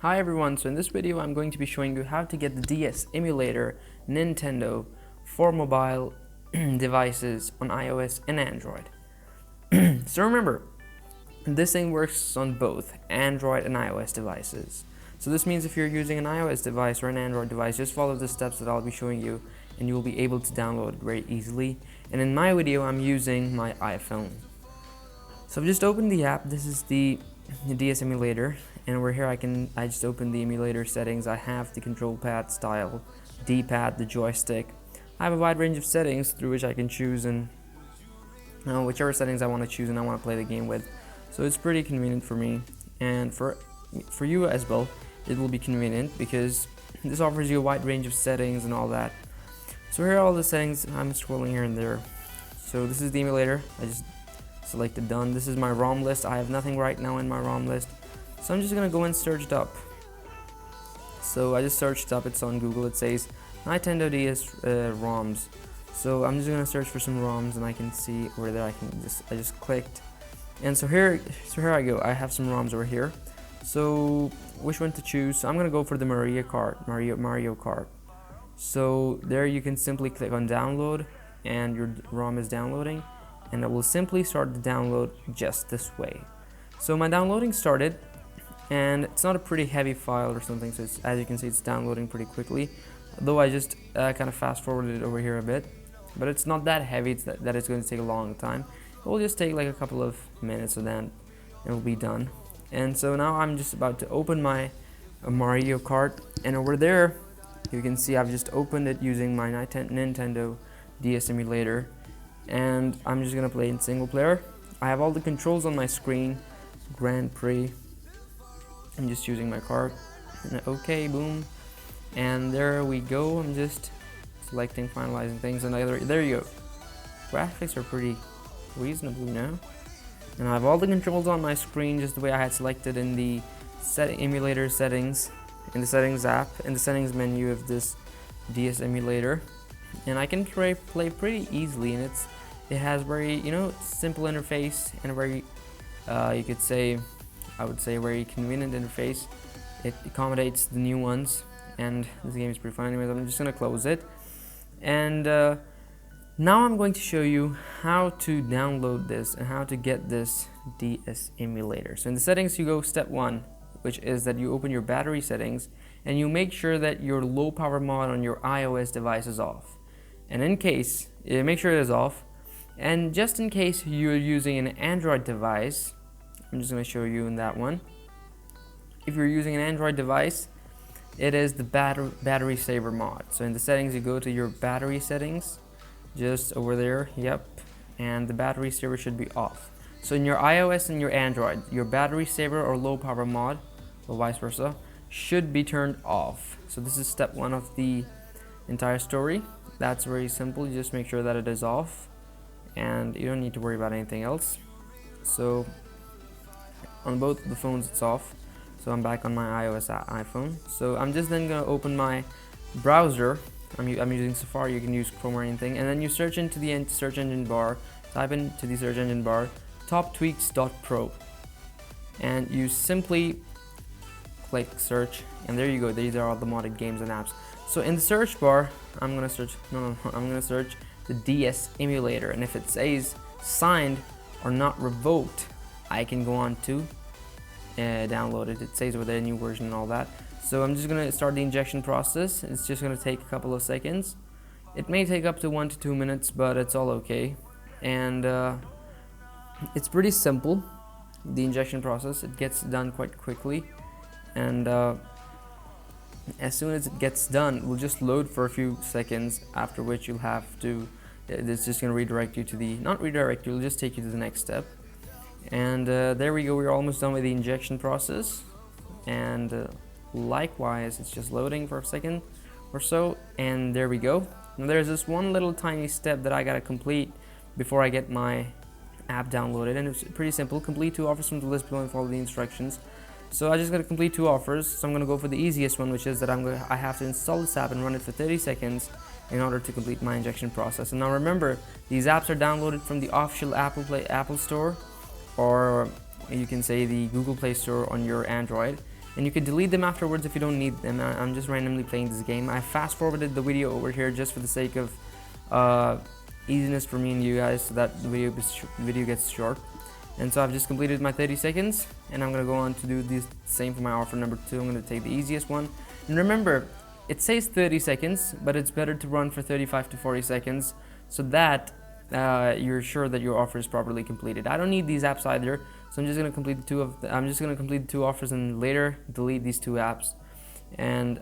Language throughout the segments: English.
Hi everyone, so in this video I'm going to be showing you how to get the DS emulator Nintendo for mobile devices on iOS and Android. So remember, this thing works on both Android and iOS devices. So this means if you're using an iOS device or an Android device, just follow the steps that I'll be showing you and you will be able to download it very easily. And in my video I'm using my iPhone. So I've just opened the app. This is the DS emulator, and over here I just open the emulator settings. I have the control pad style, D-pad, the joystick. I have a wide range of settings through which I can choose and whichever settings I want to choose and I want to play the game with. So it's pretty convenient for me, and for you as well. It will be convenient because this offers you a wide range of settings and all that. So here are all the settings. I'm scrolling here and there. So this is the emulator. I just selected done. This is my ROM list. I have nothing right now in my ROM list, so I'm just gonna go and search it up. So I just searched up. It's on Google. It says Nintendo DS ROMs. So I'm just gonna search for some ROMs, and I can see over there. I just clicked, and so here I go. I have some ROMs over here. So which one to choose? So I'm gonna go for the Mario Kart. So there you can simply click on download, and your ROM is downloading, and it will simply start the download just this way. So my downloading started, and it's not a pretty heavy file or something, so as you can see it's downloading pretty quickly, though I just kind of fast forwarded it over here a bit, but it's not that heavy. It's that it's going to take a long time. It will just take like a couple of minutes, and then it will be done. And so now I'm just about to open my Mario Kart, and over there you can see I've just opened it using my Nintendo DS emulator, and I'm just gonna play in single player. I have all the controls on my screen. Grand Prix. I'm just using my card. And okay, boom, and there we go. I'm just selecting, finalizing things, and there you go. Graphics are pretty reasonable now, and I have all the controls on my screen just the way I had selected in the emulator settings, in the settings app, in the settings menu of this DS emulator, and I can play pretty easily, and it has very simple interface and a very I would say very convenient interface. It accommodates the new ones, and this game is pretty fun. Anyways, I'm just gonna close it, and now I'm going to show you how to download this and how to get this DS emulator. So in the settings, you go step 1, which is that you open your battery settings and you make sure that your low power mod on your iOS device is off, and in case make sure it is off. And just in case you're using an Android device, I'm just going to show you in that one. If you're using an Android device, it is the battery saver mod. So in the settings, you go to your battery settings, just over there, yep, and the battery saver should be off. So in your iOS and your Android, your battery saver or low power mod, or vice versa, should be turned off. So this is step 1 of the entire story. That's very simple. You just make sure that it is off, and you don't need to worry about anything else. So on both the phones it's off. So I'm back on my iOS iPhone. So I'm just then gonna open my browser. I'm using Safari. You can use Chrome or anything, and then you search into the search engine bar. Type into the search engine bar toptweaks.pro, and you simply click search, and there you go. These are all the modded games and apps. So in the search bar, I'm gonna search the DS emulator, and if it says signed or not revoked, I can go on to download it. It says over there new version and all that. So I'm just gonna start the injection process. It's just gonna take a couple of seconds. It may take up to 1 to 2 minutes, but it's all okay. And it's pretty simple, the injection process. It gets done quite quickly, and as soon as it gets done, it will just load for a few seconds, after which you'll have to, it's just going to redirect you to the, not redirect you, it'll just take you to the next step. And there we go, we're almost done with the injection process, and likewise it's just loading for a second or so, and there we go. Now there's this one little tiny step that I gotta complete before I get my app downloaded, and it's pretty simple. Complete 2 offers from the list below and follow the instructions. So I just gotta complete 2 offers. So I'm gonna go for the easiest one, which is that I have to install this app and run it for 30 seconds in order to complete my injection process. And now remember, these apps are downloaded from the official Apple Store, or you can say the Google Play Store on your Android. and you can delete them afterwards if you don't need them. I'm just randomly playing this game. I fast forwarded the video over here just for the sake of easiness for me and you guys, so that the video gets short. And so I've just completed my 30 seconds, and I'm gonna go on to do the same for my offer number 2. I'm gonna take the easiest one, and remember, it says 30 seconds, but it's better to run for 35 to 40 seconds so that you're sure that your offer is properly completed. I don't need these apps either, so I'm just gonna complete the 2 offers and later delete these 2 apps. And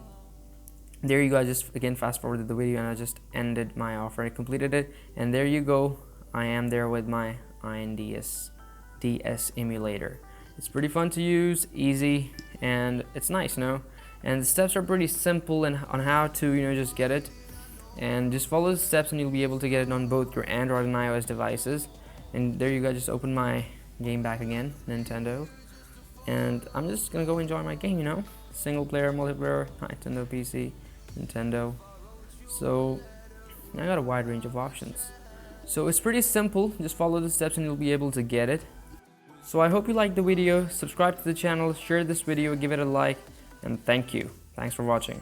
there you go. I just again fast forwarded the video and I just ended my offer. I completed it, and there you go. I am there with my iNDS emulator. It's pretty fun to use, easy, and it's nice, and the steps are pretty simple on how to just get it, and just follow the steps and you'll be able to get it on both your Android and iOS devices. And there you go. Just open my game back again, Nintendo, and I'm just gonna go enjoy my game, single player, multiplayer, Nintendo PC, Nintendo. So I got a wide range of options, so it's pretty simple. Just follow the steps and you'll be able to get it. So I hope you liked the video. Subscribe to the channel, share this video, give it a like, and thanks for watching.